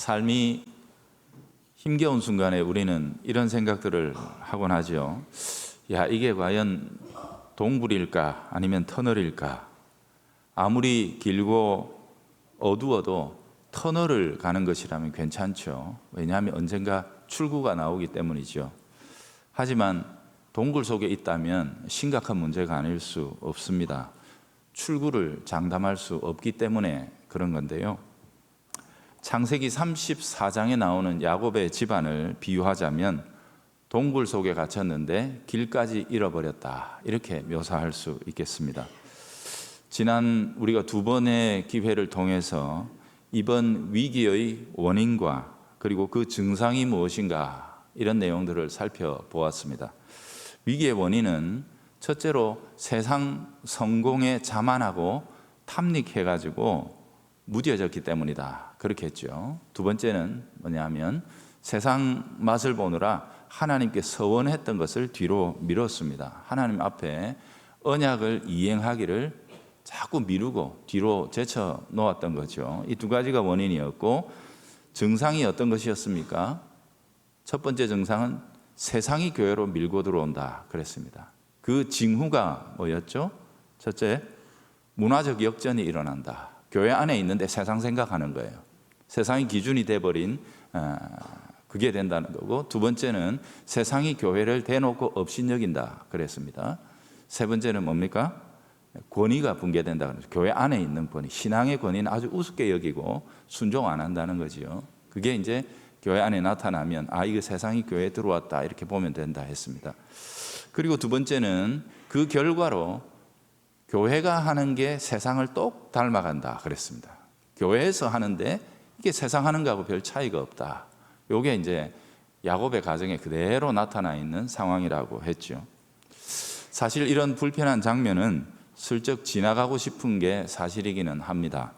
삶이 힘겨운 순간에 우리는 이런 생각들을 하곤 하죠. 야, 이게 과연 동굴일까 아니면 터널일까? 아무리 길고 어두워도 터널을 가는 것이라면 괜찮죠. 왜냐하면 언젠가 출구가 나오기 때문이죠. 하지만 동굴 속에 있다면 심각한 문제가 아닐 수 없습니다. 출구를 장담할 수 없기 때문에 그런 건데요. 창세기 34장에 나오는 야곱의 집안을 비유하자면 동굴 속에 갇혔는데 길까지 잃어버렸다, 이렇게 묘사할 수 있겠습니다. 지난 우리가 두 번의 기회를 통해서 이번 위기의 원인과 그리고 그 증상이 무엇인가, 이런 내용들을 살펴보았습니다. 위기의 원인은 첫째로 세상 성공에 자만하고 탐닉해가지고 무뎌졌기 때문이다, 그렇게 했죠. 두 번째는 뭐냐면 세상 맛을 보느라 하나님께 서원했던 것을 뒤로 미뤘습니다. 하나님 앞에 언약을 이행하기를 자꾸 미루고 뒤로 제쳐 놓았던 거죠. 이 두 가지가 원인이었고, 증상이 어떤 것이었습니까? 첫 번째 증상은 세상이 교회로 밀고 들어온다 그랬습니다. 그 징후가 뭐였죠? 첫째, 문화적 역전이 일어난다. 교회 안에 있는데 세상 생각하는 거예요. 세상이 기준이 돼버린 그게 된다는 거고, 두 번째는 세상이 교회를 대놓고 업신여긴다 그랬습니다. 세 번째는 뭡니까? 권위가 붕괴된다. 교회 안에 있는 권위, 신앙의 권위는 아주 우습게 여기고 순종 안 한다는 거지요. 그게 이제 교회 안에 나타나면 이거 세상이 교회에 들어왔다, 이렇게 보면 된다 했습니다. 그리고 두 번째는 그 결과로 교회가 하는 게 세상을 똑 닮아간다 그랬습니다. 교회에서 하는데 이게 세상 하는 거하고 별 차이가 없다. 이게 이제 야곱의 가정에 그대로 나타나 있는 상황이라고 했죠. 사실 이런 불편한 장면은 슬쩍 지나가고 싶은 게 사실이기는 합니다.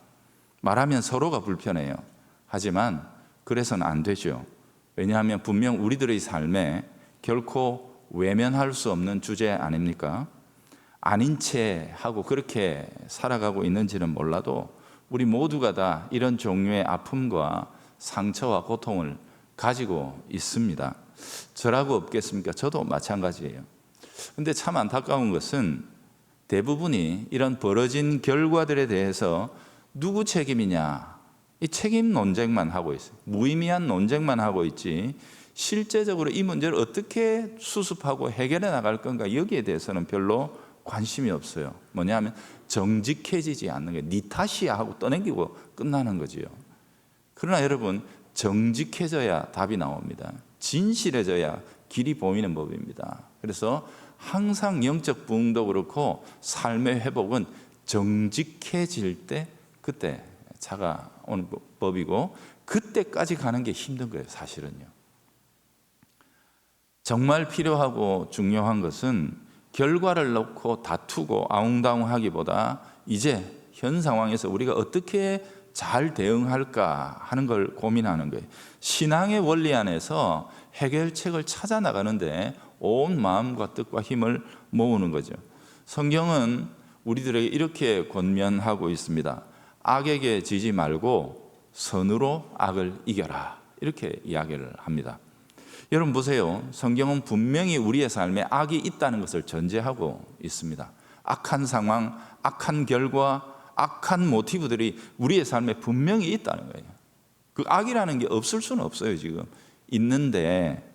말하면 서로가 불편해요. 하지만 그래서는 안 되죠. 왜냐하면 분명 우리들의 삶에 결코 외면할 수 없는 주제 아닙니까? 아닌 채 하고 그렇게 살아가고 있는지는 몰라도 우리 모두가 다 이런 종류의 아픔과 상처와 고통을 가지고 있습니다. 저라고 없겠습니까? 저도 마찬가지예요. 근데 참 안타까운 것은 대부분이 이런 벌어진 결과들에 대해서 누구 책임이냐, 이 책임 논쟁만 하고 있어요. 무의미한 논쟁만 하고 있지, 실제적으로 이 문제를 어떻게 수습하고 해결해 나갈 건가, 여기에 대해서는 별로 관심이 없어요. 뭐냐면 정직해지지 않는 거예요. 네 탓이야 하고 떠넘기고 끝나는 거지요. 그러나 여러분, 정직해져야 답이 나옵니다. 진실해져야 길이 보이는 법입니다. 그래서 항상 영적 부흥도 그렇고 삶의 회복은 정직해질 때, 그때 차가 오는 법이고, 그때까지 가는 게 힘든 거예요. 사실은요. 정말 필요하고 중요한 것은 결과를 놓고 다투고 아웅다웅하기보다 이제 현 상황에서 우리가 어떻게 잘 대응할까 하는 걸 고민하는 거예요. 신앙의 원리 안에서 해결책을 찾아 나가는데 온 마음과 뜻과 힘을 모으는 거죠. 성경은 우리들에게 이렇게 권면하고 있습니다. 악에게 지지 말고 선으로 악을 이겨라, 이렇게 이야기를 합니다. 여러분 보세요. 성경은 분명히 우리의 삶에 악이 있다는 것을 전제하고 있습니다. 악한 상황, 악한 결과, 악한 모티브들이 우리의 삶에 분명히 있다는 거예요. 그 악이라는 게 없을 수는 없어요. 지금 있는데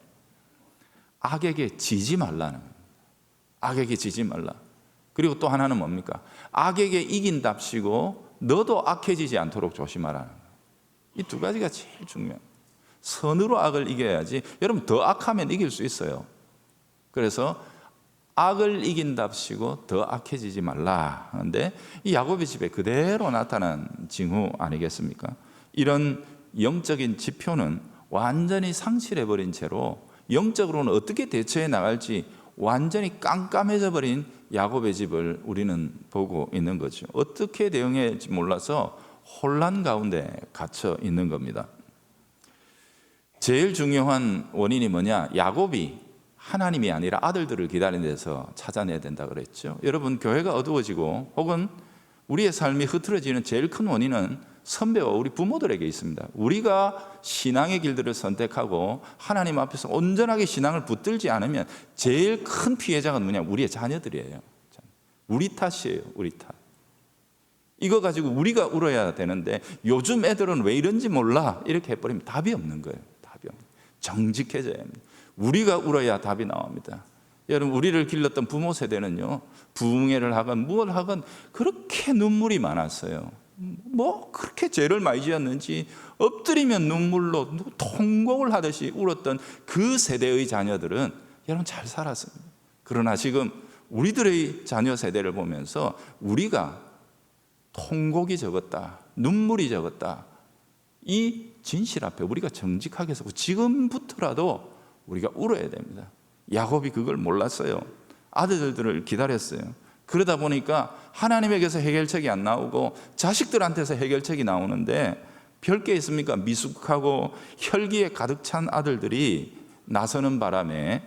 악에게 지지 말라는 거예요. 악에게 지지 말라. 그리고 또 하나는 뭡니까? 악에게 이긴답시고 너도 악해지지 않도록 조심하라는 거예요. 이 두 가지가 제일 중요해요. 선으로 악을 이겨야지. 여러분, 더 악하면 이길 수 있어요. 그래서 악을 이긴답시고 더 악해지지 말라 하는데, 이 야곱의 집에 그대로 나타난 징후 아니겠습니까? 이런 영적인 지표는 완전히 상실해버린 채로 영적으로는 어떻게 대처해 나갈지 완전히 깜깜해져 버린 야곱의 집을 우리는 보고 있는 거죠. 어떻게 대응해야 할지 몰라서 혼란 가운데 갇혀 있는 겁니다. 제일 중요한 원인이 뭐냐? 야곱이 하나님이 아니라 아들들을 기다리는 데서 찾아내야 된다 그랬죠. 여러분, 교회가 어두워지고 혹은 우리의 삶이 흐트러지는 제일 큰 원인은 선배와 우리 부모들에게 있습니다. 우리가 신앙의 길들을 선택하고 하나님 앞에서 온전하게 신앙을 붙들지 않으면 제일 큰 피해자가 누구냐? 우리의 자녀들이에요. 우리 탓이에요. 우리 탓. 이거 가지고 우리가 울어야 되는데 요즘 애들은 왜 이런지 몰라 이렇게 해버리면 답이 없는 거예요. 답이 없는 거예요. 정직해져야 합니다. 우리가 울어야 답이 나옵니다. 여러분, 우리를 길렀던 부모 세대는요, 부흥회를 하건 무엇을 하건 그렇게 눈물이 많았어요. 뭐 그렇게 죄를 많이 지었는지 엎드리면 눈물로 통곡을 하듯이 울었던 그 세대의 자녀들은 여러분 잘 살았습니다. 그러나 지금 우리들의 자녀 세대를 보면서 우리가 통곡이 적었다, 눈물이 적었다, 이 진실 앞에 우리가 정직하게 서고 지금부터라도 우리가 울어야 됩니다. 야곱이 그걸 몰랐어요. 아들들을 기다렸어요. 그러다 보니까 하나님에게서 해결책이 안 나오고 자식들한테서 해결책이 나오는데 별게 있습니까? 미숙하고 혈기에 가득 찬 아들들이 나서는 바람에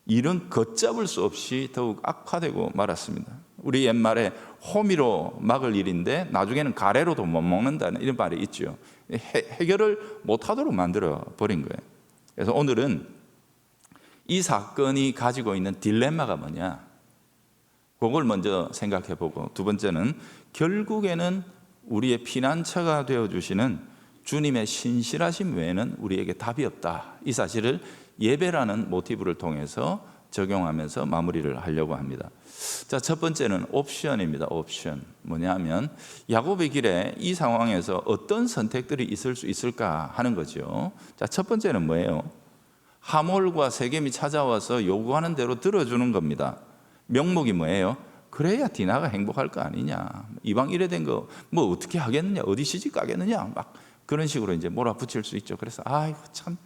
일은 걷잡을 수 없이 더욱 악화되고 말았습니다. 우리 옛말에 호미로 막을 일인데 나중에는 가래로도 못 먹는다는 이런 말이 있죠. 해결을 못하도록 만들어 버린 거예요. 그래서 오늘은 이 사건이 가지고 있는 딜레마가 뭐냐, 그걸 먼저 생각해 보고, 두 번째는 결국에는 우리의 피난처가 되어주시는 주님의 신실하심 외에는 우리에게 답이 없다, 이 사실을 예배라는 모티브를 통해서 적용하면서 마무리를 하려고 합니다. 자, 첫 번째는 옵션입니다. 옵션. 뭐냐면 야곱의 길에 이 상황에서 어떤 선택들이 있을 수 있을까 하는 거죠. 자, 첫 번째는 뭐예요? 하몰과 세겜이 찾아와서 요구하는 대로 들어주는 겁니다. 명목이 뭐예요? 그래야 디나가 행복할 거 아니냐, 이방 이래 된 거 뭐 어떻게 하겠느냐, 어디 시집 가겠느냐, 막 그런 식으로 이제 몰아붙일 수 있죠. 그래서 아이고 참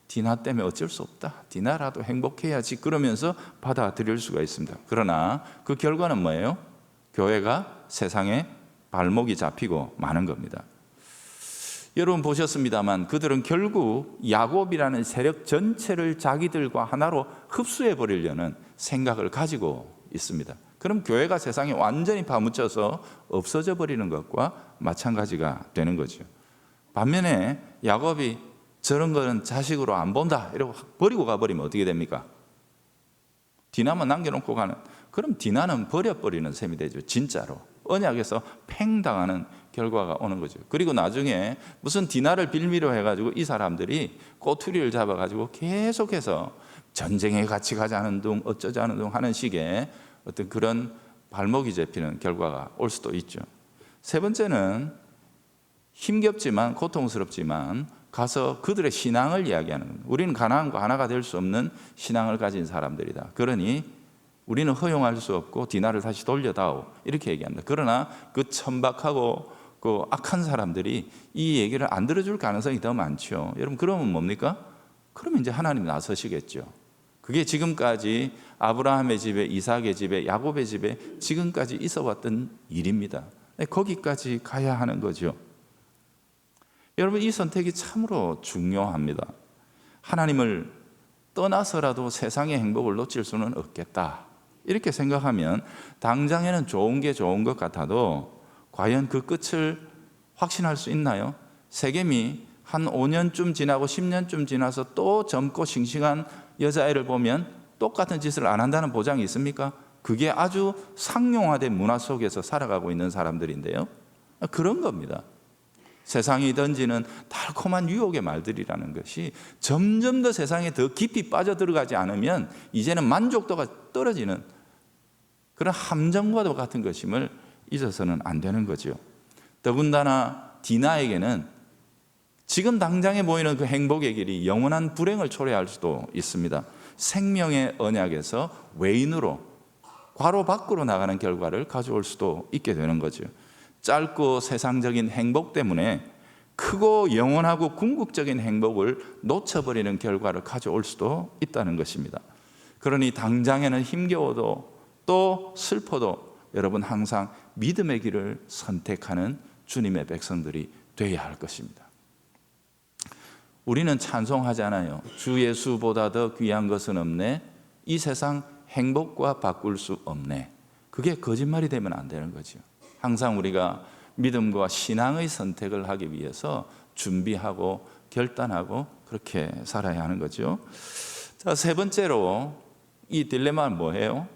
디나 때문에 어쩔 수 없다, 디나라도 행복해야지, 그러면서 받아들일 수가 있습니다. 그러나 그 결과는 뭐예요? 교회가 세상에 발목이 잡히고 마는 겁니다. 여러분 보셨습니다만 그들은 결국 야곱이라는 세력 전체를 자기들과 하나로 흡수해 버리려는 생각을 가지고 있습니다. 그럼 교회가 세상에 완전히 파묻혀서 없어져 버리는 것과 마찬가지가 되는 거죠. 반면에 야곱이 저런 거는 자식으로 안 본다 이러고 버리고 가버리면 어떻게 됩니까? 디나만 남겨놓고 가는, 그럼 디나는 버려버리는 셈이 되죠. 진짜로 언약에서 팽당하는 결과가 오는 거죠. 그리고 나중에 무슨 디나를 빌미로 해가지고 이 사람들이 꼬투리를 잡아가지고 계속해서 전쟁에 같이 가자는 둥 어쩌자는 둥 하는 식의 어떤 그런 발목이 잡히는 결과가 올 수도 있죠. 세 번째는 힘겹지만 고통스럽지만 가서 그들의 신앙을 이야기하는, 우리는 가나안과 하나가 될 수 없는 신앙을 가진 사람들이다, 그러니 우리는 허용할 수 없고 디나를 다시 돌려다오, 이렇게 얘기합니다. 그러나 그 천박하고 그 악한 사람들이 이 얘기를 안 들어줄 가능성이 더 많죠. 여러분, 그러면 뭡니까? 그러면 이제 하나님 나서시겠죠. 그게 지금까지 아브라함의 집에, 이삭의 집에, 야곱의 집에 지금까지 있어 왔던 일입니다. 거기까지 가야 하는 거죠. 여러분, 이 선택이 참으로 중요합니다. 하나님을 떠나서라도 세상의 행복을 놓칠 수는 없겠다, 이렇게 생각하면 당장에는 좋은 게 좋은 것 같아도 과연 그 끝을 확신할 수 있나요? 세겜이 한 5년쯤 지나고 10년쯤 지나서 또 젊고 싱싱한 여자애를 보면 똑같은 짓을 안 한다는 보장이 있습니까? 그게 아주 상용화된 문화 속에서 살아가고 있는 사람들인데요, 그런 겁니다. 세상이 던지는 달콤한 유혹의 말들이라는 것이 점점 더 세상에 더 깊이 빠져들어가지 않으면 이제는 만족도가 떨어지는 그런 함정과도 같은 것임을 잊어서는 안 되는 거죠. 더군다나 디나에게는 지금 당장에 보이는 그 행복의 길이 영원한 불행을 초래할 수도 있습니다. 생명의 언약에서 외인으로 괄호 밖으로 나가는 결과를 가져올 수도 있게 되는 거죠. 짧고 세상적인 행복 때문에 크고 영원하고 궁극적인 행복을 놓쳐버리는 결과를 가져올 수도 있다는 것입니다. 그러니 당장에는 힘겨워도 또 슬퍼도 여러분 항상 믿음의 길을 선택하는 주님의 백성들이 되어야 할 것입니다. 우리는 찬송하잖아요. 주 예수보다 더 귀한 것은 없네, 이 세상 행복과 바꿀 수 없네. 그게 거짓말이 되면 안 되는 거죠. 항상 우리가 믿음과 신앙의 선택을 하기 위해서 준비하고 결단하고 그렇게 살아야 하는 거죠. 자, 세 번째로 이 딜레마는 뭐예요?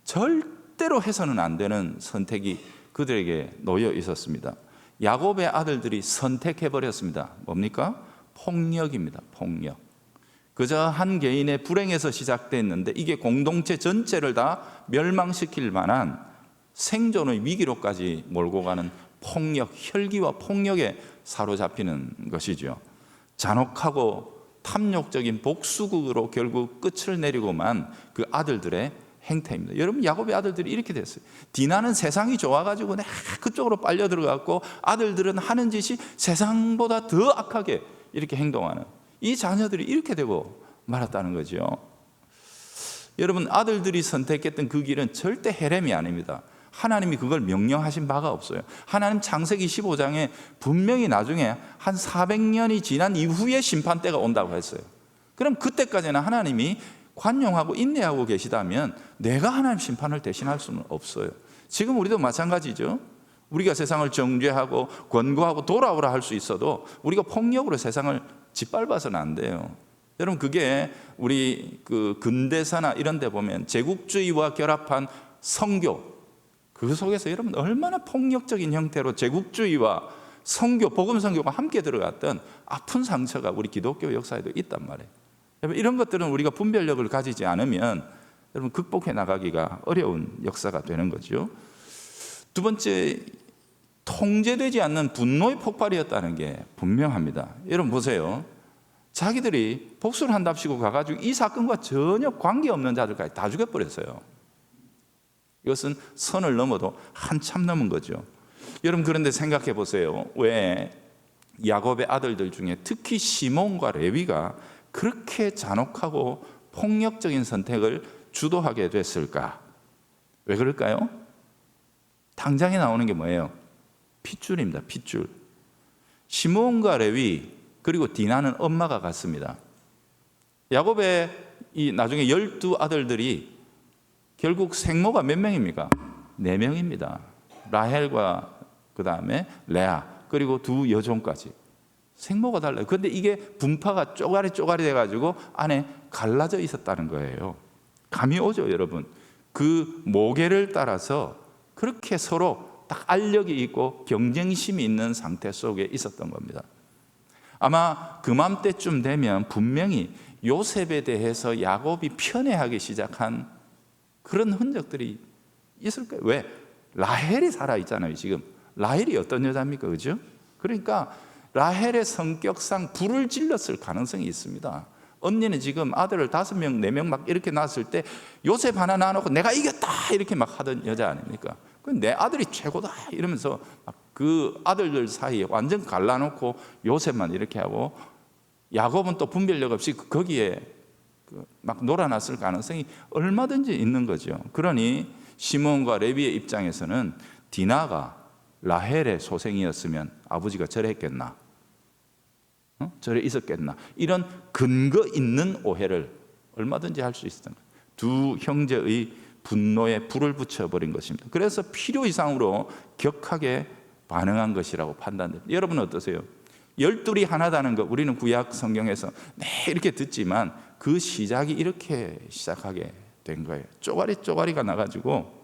절대로 해서는 안 되는 선택이 그들에게 놓여 있었습니다. 야곱의 아들들이 선택해버렸습니다. 뭡니까? 폭력입니다. 폭력. 그저 한 개인의 불행에서 시작됐는데 이게 공동체 전체를 다 멸망시킬 만한 생존의 위기로까지 몰고 가는 폭력, 혈기와 폭력에 사로잡히는 것이죠. 잔혹하고 탐욕적인 복수극으로 결국 끝을 내리고만 그 아들들의 행태입니다. 여러분, 야곱의 아들들이 이렇게 됐어요. 디나는 세상이 좋아가지고 그쪽으로 빨려 들어갔고, 아들들은 하는 짓이 세상보다 더 악하게 이렇게 행동하는, 이 자녀들이 이렇게 되고 말았다는 거죠. 여러분, 아들들이 선택했던 그 길은 절대 헤렘이 아닙니다. 하나님이 그걸 명령하신 바가 없어요. 하나님 창세기 15장에 분명히 나중에 한 400년이 지난 이후에 심판대가 온다고 했어요. 그럼 그때까지는 하나님이 관용하고 인내하고 계시다면 내가 하나님 심판을 대신할 수는 없어요. 지금 우리도 마찬가지죠. 우리가 세상을 정죄하고 권고하고 돌아오라 할 수 있어도 우리가 폭력으로 세상을 짓밟아서는 안 돼요. 여러분, 그게 우리 그 근대사나 이런 데 보면 제국주의와 결합한 선교, 그 속에서 여러분 얼마나 폭력적인 형태로 제국주의와 선교, 복음 선교가 함께 들어갔던 아픈 상처가 우리 기독교 역사에도 있단 말이에요. 여러분, 이런 것들은 우리가 분별력을 가지지 않으면 여러분 극복해 나가기가 어려운 역사가 되는 거죠. 두 번째, 통제되지 않는 분노의 폭발이었다는 게 분명합니다. 여러분 보세요. 자기들이 복수를 한답시고 가가지고 이 사건과 전혀 관계없는 자들까지 다 죽여버렸어요. 이것은 선을 넘어도 한참 넘은 거죠. 여러분, 그런데 생각해 보세요. 왜 야곱의 아들들 중에 특히 시몬과 레위가 그렇게 잔혹하고 폭력적인 선택을 주도하게 됐을까? 왜 그럴까요? 당장에 나오는 게 뭐예요? 핏줄입니다. 핏줄. 시몬과 레위 그리고 디나는 엄마가 같습니다. 야곱의 이 나중에 12 아들들이 결국 생모가 몇 명입니까? 4명입니다. 라헬과 그 다음에 레아 그리고 2 여종까지 생모가 달라요. 그런데 이게 분파가 쪼가리 돼가지고 안에 갈라져 있었다는 거예요. 감이 오죠, 여러분? 그 모계를 따라서 그렇게 서로 딱 알력이 있고 경쟁심이 있는 상태 속에 있었던 겁니다. 아마 그맘때쯤 되면 분명히 요셉에 대해서 야곱이 편애하기 시작한 그런 흔적들이 있을 거예요. 왜? 라헬이 살아있잖아요. 지금 라헬이 어떤 여자입니까? 그죠? 그러니까 라헬의 성격상 불을 질렀을 가능성이 있습니다. 언니는 지금 아들을 5명, 4명 막 이렇게 낳았을 때 요셉 하나 낳아놓고 내가 이겼다 이렇게 막 하던 여자 아닙니까? 내 아들이 최고다 이러면서 그 아들들 사이에 완전 갈라놓고 요셉만 이렇게 하고, 야곱은 또 분별력 없이 거기에 막 놀아났을 가능성이 얼마든지 있는 거죠. 그러니 시몬과 레위의 입장에서는 디나가 라헬의 소생이었으면 아버지가 저래 했겠나? 저래 있었겠나? 이런 근거 있는 오해를 얼마든지 할 수 있었던 거예요. 두 형제의 분노에 불을 붙여버린 것입니다. 그래서 필요 이상으로 격하게 반응한 것이라고 판단됩니다. 여러분은 어떠세요? 12이 하나다는 거 우리는 구약 성경에서 이렇게 듣지만 그 시작이 이렇게 시작하게 된 거예요. 쪼가리가 나가지고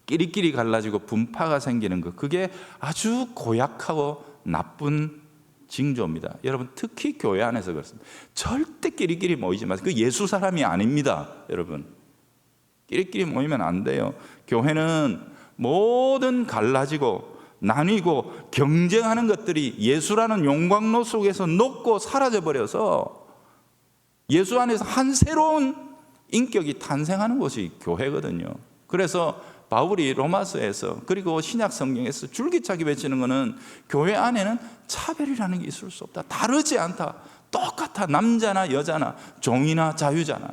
끼리끼리 갈라지고 분파가 생기는 거, 그게 아주 고약하고 나쁜 징조입니다. 여러분, 특히 교회 안에서 그렇습니다. 절대 끼리끼리 모이지 마세요. 그 예수 사람이 아닙니다. 여러분, 끼리끼리 모이면 안 돼요. 교회는 모든 갈라지고 나뉘고 경쟁하는 것들이 예수라는 용광로 속에서 녹고 사라져버려서 예수 안에서 한 새로운 인격이 탄생하는 곳이 교회거든요. 그래서 바울이 로마서에서 그리고 신약 성경에서 줄기차게 외치는 것은 교회 안에는 차별이라는 게 있을 수 없다. 다르지 않다. 똑같아. 남자나 여자나 종이나 자유자나.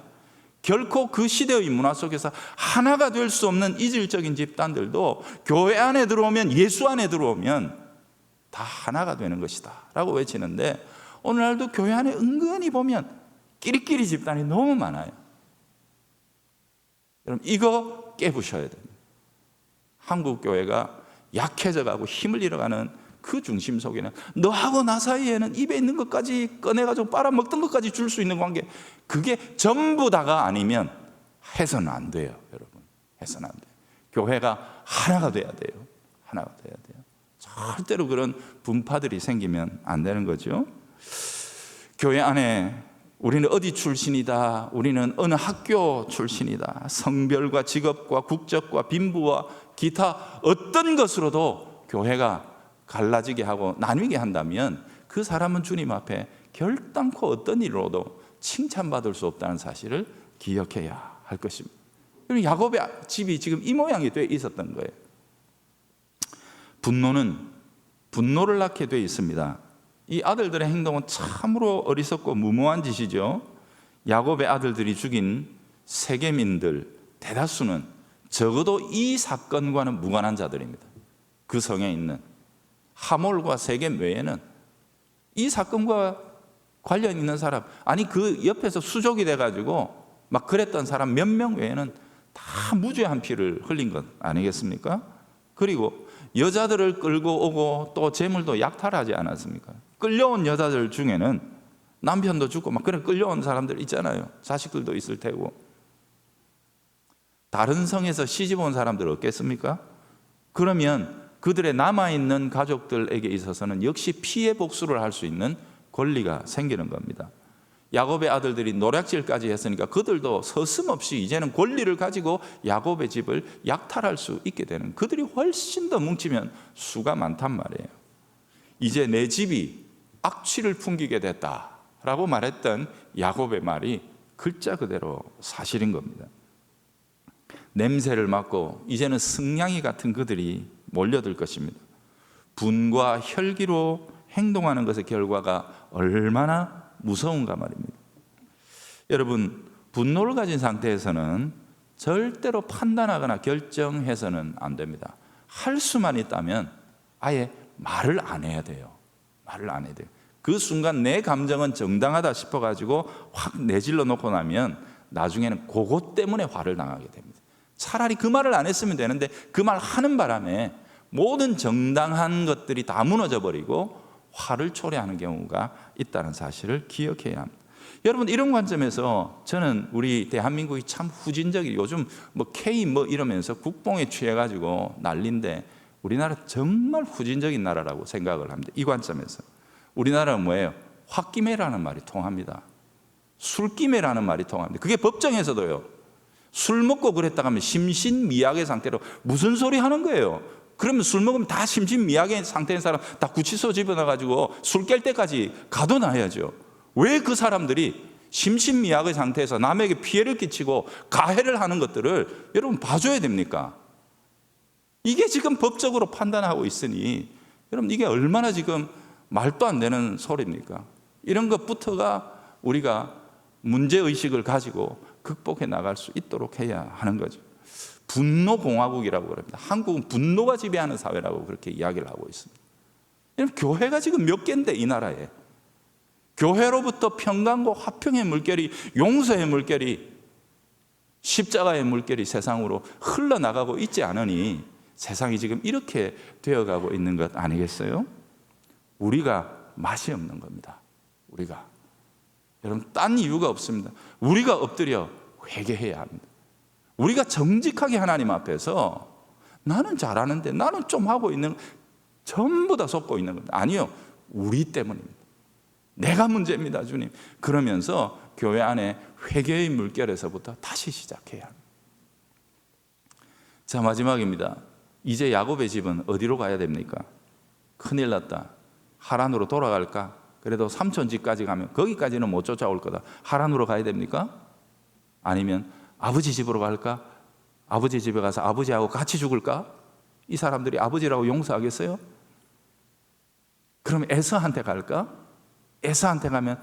결코 그 시대의 문화 속에서 하나가 될 수 없는 이질적인 집단들도 교회 안에 들어오면, 예수 안에 들어오면 다 하나가 되는 것이다 라고 외치는데, 오늘날도 교회 안에 은근히 보면 끼리끼리 집단이 너무 많아요. 여러분, 이거 깨부셔야 됩니다. 한국 교회가 약해져가고 힘을 잃어가는 그 중심 속에는 너하고 나 사이에는 입에 있는 것까지 꺼내가지고 빨아먹던 것까지 줄 수 있는 관계, 그게 전부 다가 아니면 해서는 안 돼요. 여러분, 해서는 안 돼요. 교회가 하나가 돼야 돼요. 하나가 돼야 돼요. 절대로 그런 분파들이 생기면 안 되는 거죠. 교회 안에 우리는 어디 출신이다, 우리는 어느 학교 출신이다, 성별과 직업과 국적과 빈부와 기타 어떤 것으로도 교회가 갈라지게 하고 나뉘게 한다면 그 사람은 주님 앞에 결단코 어떤 일로도 칭찬받을 수 없다는 사실을 기억해야 할 것입니다. 그럼 야곱의 집이 지금 이 모양이 돼 있었던 거예요. 분노는 분노를 낳게 돼 있습니다. 이 아들들의 행동은 참으로 어리석고 무모한 짓이죠. 야곱의 아들들이 죽인 세겜인들 대다수는 적어도 이 사건과는 무관한 자들입니다. 그 성에 있는 하몰과 세겜 외에는 이 사건과 관련 있는 사람, 아니 그 옆에서 수족이 돼가지고 막 그랬던 사람 몇 명 외에는 다 무죄한 피를 흘린 것 아니겠습니까? 그리고 여자들을 끌고 오고 또 재물도 약탈하지 않았습니까? 끌려온 여자들 중에는 남편도 죽고 막 그런 끌려온 사람들 있잖아요. 자식들도 있을 테고. 다른 성에서 시집 온 사람들 없겠습니까? 그러면 그들의 남아있는 가족들에게 있어서는 역시 피해 복수를 할 수 있는 권리가 생기는 겁니다. 야곱의 아들들이 노략질까지 했으니까 그들도 서슴없이 이제는 권리를 가지고 야곱의 집을 약탈할 수 있게 되는, 그들이 훨씬 더 뭉치면 수가 많단 말이에요. 이제 내 집이 악취를 풍기게 됐다라고 말했던 야곱의 말이 글자 그대로 사실인 겁니다. 냄새를 맡고 이제는 승냥이 같은 그들이 몰려들 것입니다. 분과 혈기로 행동하는 것의 결과가 얼마나 무서운가 말입니다. 여러분, 분노를 가진 상태에서는 절대로 판단하거나 결정해서는 안 됩니다. 할 수만 있다면 아예 말을 안 해야 돼요. 말을 안 해야 돼요. 그 순간 내 감정은 정당하다 싶어가지고 확 내질러 놓고 나면 나중에는 그것 때문에 화를 당하게 됩니다. 차라리 그 말을 안 했으면 되는데 그 말 하는 바람에 모든 정당한 것들이 다 무너져 버리고 화를 초래하는 경우가 있다는 사실을 기억해야 합니다. 여러분, 이런 관점에서 저는 우리 대한민국이 참 후진적이, 요즘 뭐 K 뭐 이러면서 국뽕에 취해가지고 난리인데 우리나라 정말 후진적인 나라라고 생각을 합니다. 이 관점에서 우리나라는 뭐예요? 홧김에라는 말이 통합니다. 술김에라는 말이 통합니다. 그게 법정에서도요. 술 먹고 그랬다가 하면 심신미약의 상태로 무슨 소리 하는 거예요? 그러면 술 먹으면 다 심신미약의 상태인 사람 다 구치소 집어넣어가지고 술 깰 때까지 가둬놔야죠. 왜 그 사람들이 심신미약의 상태에서 남에게 피해를 끼치고 가해를 하는 것들을 여러분 봐줘야 됩니까? 이게 지금 법적으로 판단하고 있으니 여러분 이게 얼마나 지금 말도 안 되는 소리입니까? 이런 것부터가 우리가 문제의식을 가지고 극복해 나갈 수 있도록 해야 하는 거죠. 분노공화국이라고 그럽니다. 한국은 분노가 지배하는 사회라고 그렇게 이야기를 하고 있습니다. 교회가 지금 몇 개인데 이 나라에 교회로부터 평강과 화평의 물결이, 용서의 물결이, 십자가의 물결이 세상으로 흘러나가고 있지 않으니 세상이 지금 이렇게 되어가고 있는 것 아니겠어요? 우리가 맛이 없는 겁니다. 우리가. 여러분, 딴 이유가 없습니다. 우리가 엎드려 회개해야 합니다. 우리가 정직하게 하나님 앞에서 나는 잘하는데, 나는 좀 하고 있는, 전부 다 속고 있는 겁니다. 아니요, 우리 때문입니다. 내가 문제입니다, 주님. 그러면서 교회 안에 회개의 물결에서부터 다시 시작해야 합니다. 자, 마지막입니다. 이제 야곱의 집은 어디로 가야 됩니까? 큰일 났다. 하란으로 돌아갈까? 그래도 삼촌 집까지 가면 거기까지는 못 쫓아올 거다. 하란으로 가야 됩니까? 아니면 아버지 집으로 갈까? 아버지 집에 가서 아버지하고 같이 죽을까? 이 사람들이 아버지라고 용서하겠어요? 그럼 에서한테 갈까? 에서한테 가면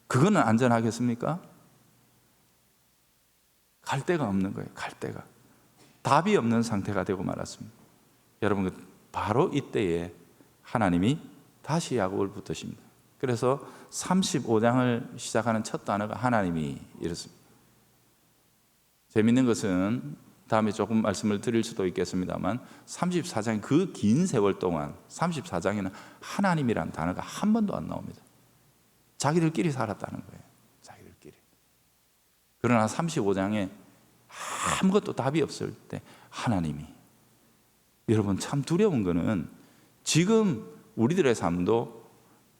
그거는 안전하겠습니까? 갈 데가 없는 거예요. 갈 데가. 답이 없는 상태가 되고 말았습니다. 여러분, 바로 이때에 하나님이 다시 야곱을 붙드십니다. 그래서 35장을 시작하는 첫 단어가 하나님이 이렇습니다. 재밌는 것은 다음에 조금 말씀을 드릴 수도 있겠습니다만 34장 그 긴 세월 동안 34장에는 하나님이라는 단어가 한 번도 안 나옵니다. 자기들끼리 살았다는 거예요. 자기들끼리. 그러나 35장에 아무것도 답이 없을 때 하나님이, 여러분 참 두려운 거는 지금 우리들의 삶도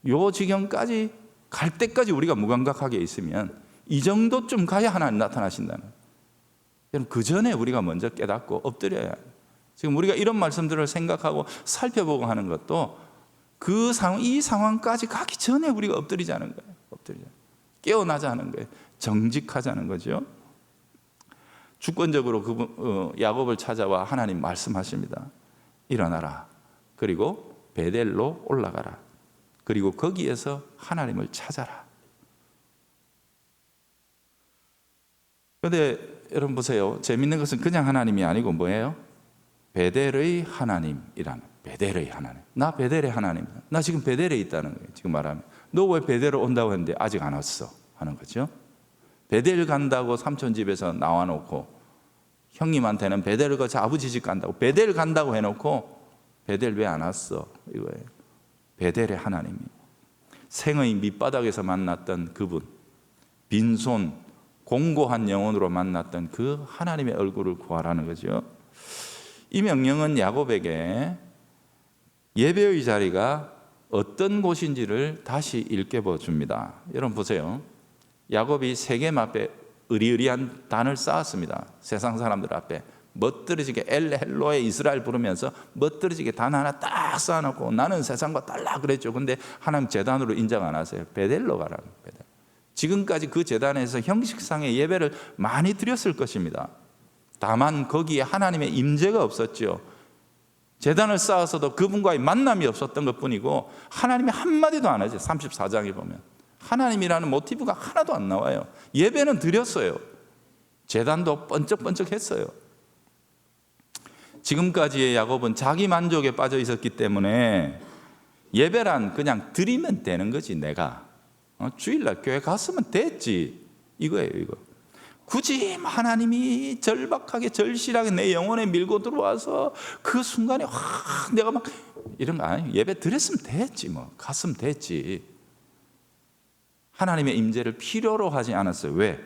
요 지경까지 갈 때까지 우리가 무감각하게 있으면 이 정도쯤 가야 하나님 나타나신다는 거예요. 여러분 그 전에 우리가 먼저 깨닫고 엎드려야 해요. 지금 우리가 이런 말씀들을 생각하고 살펴보고 하는 것도 그 상황, 이 상황까지 가기 전에 우리가 엎드리자는 거예요. 엎드리자. 깨어나자는 거예요. 정직하자는 거죠. 주권적으로 야곱을 찾아와 하나님 말씀하십니다. 일어나라. 그리고 베델로 올라가라. 그리고 거기에서 하나님을 찾아라. 그런데 여러분 보세요. 재밌는 것은 그냥 하나님이 아니고 뭐예요? 베델의 하나님이라는, 베델의 하나님. 나 베델의 하나님이다. 나 지금 베델에 있다는 거예요. 지금 말하면 너 왜 베델로 온다고 했는데 아직 안 왔어 하는 거죠. 베델 간다고 삼촌 집에서 나와놓고 형님한테는 베델 가서 아버지 집 간다고, 베델 간다고 해놓고 베델 왜 안 왔어 이거예요. 베델의 하나님이 생의 밑바닥에서 만났던 그분, 빈손 공고한 영혼으로 만났던 그 하나님의 얼굴을 구하라는 거죠. 이 명령은 야곱에게 예배의 자리가 어떤 곳인지를 다시 일깨워 줍니다. 여러분 보세요. 야곱이 세겜 앞에 의리의리한 단을 쌓았습니다. 세상 사람들 앞에 멋들어지게 엘헬로에 이스라엘 부르면서 멋들어지게 단 하나 딱 쌓아놓고 나는 세상과 달라 그랬죠. 근데 하나님 제단으로 인정 안 하세요. 베델로 가라는 베델. 지금까지 그 제단에서 형식상의 예배를 많이 드렸을 것입니다. 다만 거기에 하나님의 임재가 없었죠. 제단을 쌓아서도 그분과의 만남이 없었던 것뿐이고 하나님이 한마디도 안 하죠. 34장에 보면 하나님이라는 모티브가 하나도 안 나와요. 예배는 드렸어요. 제단도 번쩍번쩍했어요. 지금까지의 야곱은 자기 만족에 빠져 있었기 때문에 예배란 그냥 드리면 되는 거지. 내가 주일날 교회 갔으면 됐지 이거예요. 이거 굳이 하나님이 절박하게 절실하게 내 영혼에 밀고 들어와서 그 순간에 내가 막 이런 거 아니에요. 예배 드렸으면 됐지, 뭐 갔으면 됐지. 하나님의 임재를 필요로 하지 않았어요. 왜?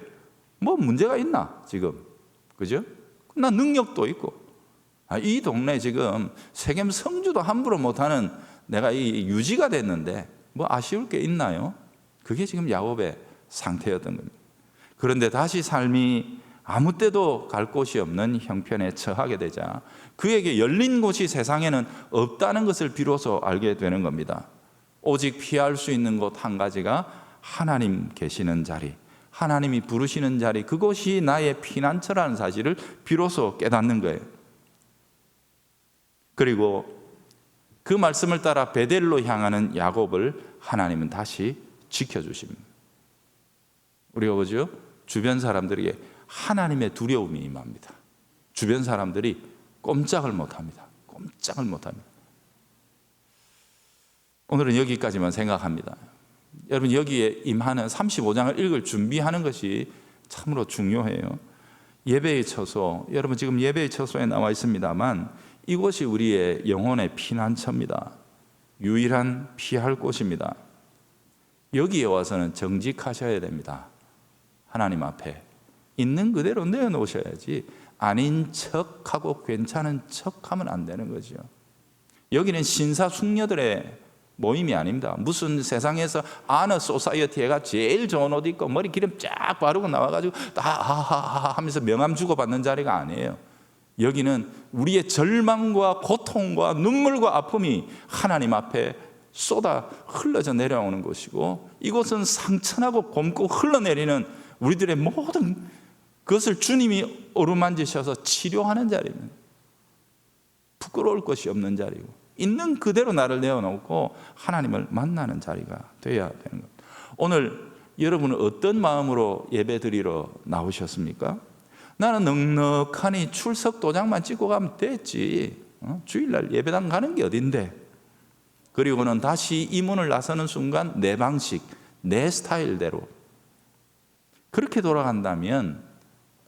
뭐 문제가 있나 지금, 그죠? 나 능력도 있고, 이 동네 지금 세겜 성주도 함부로 못하는 내가 이 유지가 됐는데 뭐 아쉬울 게 있나요? 그게 지금 야곱의 상태였던 겁니다. 그런데 다시 삶이 아무 때도 갈 곳이 없는 형편에 처하게 되자 그에게 열린 곳이 세상에는 없다는 것을 비로소 알게 되는 겁니다. 오직 피할 수 있는 곳 한 가지가 하나님 계시는 자리, 하나님이 부르시는 자리, 그것이 나의 피난처라는 사실을 비로소 깨닫는 거예요. 그리고 그 말씀을 따라 베델로 향하는 야곱을 하나님은 다시 지켜주십니다. 우리가 보죠? 주변 사람들에게 하나님의 두려움이 임합니다. 주변 사람들이 꼼짝을 못합니다. 꼼짝을 못합니다. 오늘은 여기까지만 생각합니다. 여러분 여기에 임하는 35장을 읽을 준비하는 것이 참으로 중요해요. 예배의 처소, 여러분 지금 예배의 처소에 나와 있습니다만 이곳이 우리의 영혼의 피난처입니다. 유일한 피할 곳입니다. 여기에 와서는 정직하셔야 됩니다. 하나님 앞에 있는 그대로 내어놓으셔야지 아닌 척하고 괜찮은 척하면 안 되는 거죠. 여기는 신사숙녀들의 모임이 아닙니다. 무슨 세상에서 아너 소사이어티가 제일 좋은 옷 입고 머리 기름 쫙 바르고 나와가지고 하하하 하면서 명함 주고받는 자리가 아니에요. 여기는 우리의 절망과 고통과 눈물과 아픔이 하나님 앞에 쏟아 흘러져 내려오는 곳이고, 이곳은 상처나고 곪고 흘러내리는 우리들의 모든 그것을 주님이 어루만지셔서 치료하는 자리입니다. 부끄러울 것이 없는 자리고 있는 그대로 나를 내어놓고 하나님을 만나는 자리가 되어야 되는 겁니다. 오늘 여러분은 어떤 마음으로 예배 드리러 나오셨습니까? 나는 넉넉하니 출석 도장만 찍고 가면 됐지, 주일날 예배당 가는 게 어딘데. 그리고는 다시 이 문을 나서는 순간 내 방식, 내 스타일대로 그렇게 돌아간다면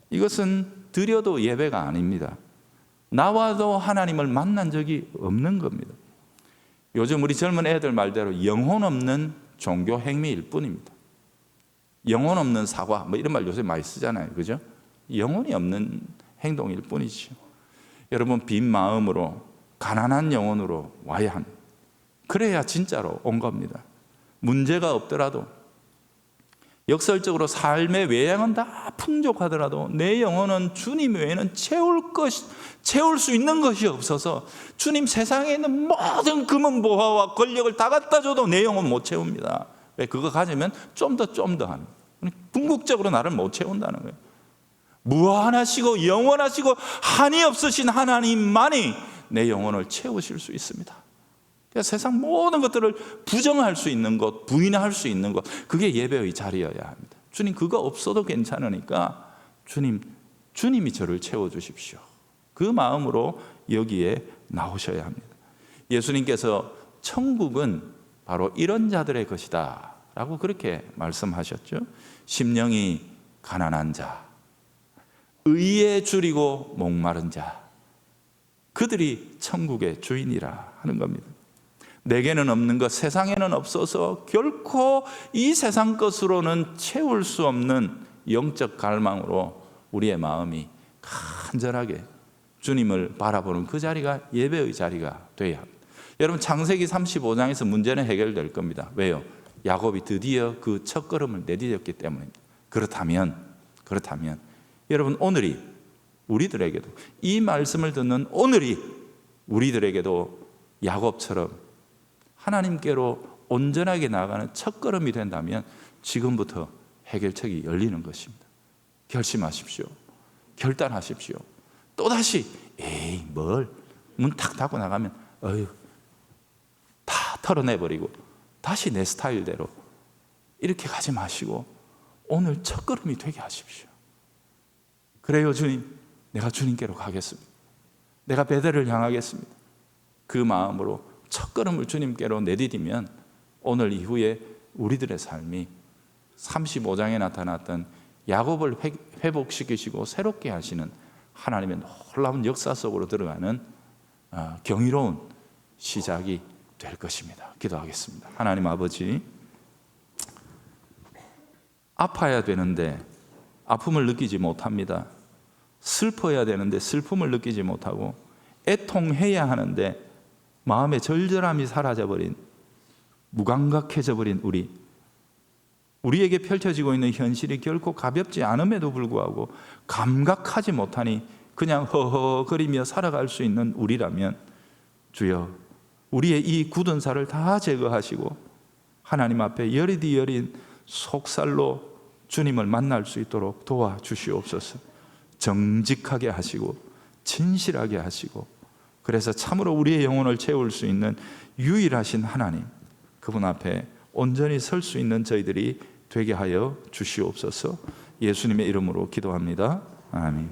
이것은 드려도 예배가 아닙니다. 나와도 하나님을 만난 적이 없는 겁니다. 요즘 우리 젊은 애들 말대로 영혼 없는 종교 행위일 뿐입니다. 영혼 없는 사과, 뭐 이런 말 요새 많이 쓰잖아요. 그죠? 영혼이 없는 행동일 뿐이죠. 여러분, 빈 마음으로, 가난한 영혼으로 와야 합니다. 그래야 진짜로 온 겁니다. 문제가 없더라도, 역설적으로 삶의 외양은 다 풍족하더라도 내 영혼은 주님 외에는 채울 수 있는 것이 없어서 주님 세상에 있는 모든 금은 보화와 권력을 다 갖다 줘도 내 영혼 못 채웁니다. 왜? 그거 가지면 좀 더 하는, 궁극적으로 나를 못 채운다는 거예요. 무한하시고 영원하시고 한이 없으신 하나님만이 내 영혼을 채우실 수 있습니다. 그러니까 세상 모든 것들을 부정할 수 있는 것, 부인할 수 있는 것, 그게 예배의 자리여야 합니다. 주님, 그거 없어도 괜찮으니까 주님이 저를 채워주십시오. 그 마음으로 여기에 나오셔야 합니다. 예수님께서 천국은 바로 이런 자들의 것이다 라고 그렇게 말씀하셨죠. 심령이 가난한 자, 의에 줄이고 목마른 자, 그들이 천국의 주인이라 하는 겁니다. 내게는 없는 것, 세상에는 없어서 결코 이 세상 것으로는 채울 수 없는 영적 갈망으로 우리의 마음이 간절하게 주님을 바라보는 그 자리가 예배의 자리가 되어야 합니다. 여러분, 창세기 35장에서 문제는 해결될 겁니다. 왜요? 야곱이 드디어 그 첫걸음을 내디뎠기 때문입니다. 그렇다면 여러분, 오늘이 우리들에게도, 이 말씀을 듣는 오늘이 우리들에게도 야곱처럼 하나님께로 온전하게 나아가는 첫걸음이 된다면 지금부터 해결책이 열리는 것입니다. 결심하십시오. 결단하십시오. 또다시 문 탁 닫고 나가면 다 털어내버리고 다시 내 스타일대로 이렇게 가지 마시고 오늘 첫걸음이 되게 하십시오. 그래요, 주님, 내가 주님께로 가겠습니다. 내가 베델을 향하겠습니다. 그 마음으로 첫걸음을 주님께로 내디디면 오늘 이후에 우리들의 삶이 35장에 나타났던 야곱을 회복시키시고 새롭게 하시는 하나님의 놀라운 역사 속으로 들어가는 경이로운 시작이 될 것입니다. 기도하겠습니다. 하나님 아버지, 아파야 되는데 아픔을 느끼지 못합니다. 슬퍼야 되는데 슬픔을 느끼지 못하고, 애통해야 하는데 마음의 절절함이 사라져버린, 무감각해져 버린 우리에게 펼쳐지고 있는 현실이 결코 가볍지 않음에도 불구하고 감각하지 못하니 그냥 허허거리며 살아갈 수 있는 우리라면, 주여, 우리의 이 굳은 살을 다 제거하시고 하나님 앞에 여리디 여린 속살로 주님을 만날 수 있도록 도와주시옵소서. 정직하게 하시고 진실하게 하시고, 그래서 참으로 우리의 영혼을 채울 수 있는 유일하신 하나님, 그분 앞에 온전히 설 수 있는 저희들이 되게 하여 주시옵소서. 예수님의 이름으로 기도합니다. 아멘.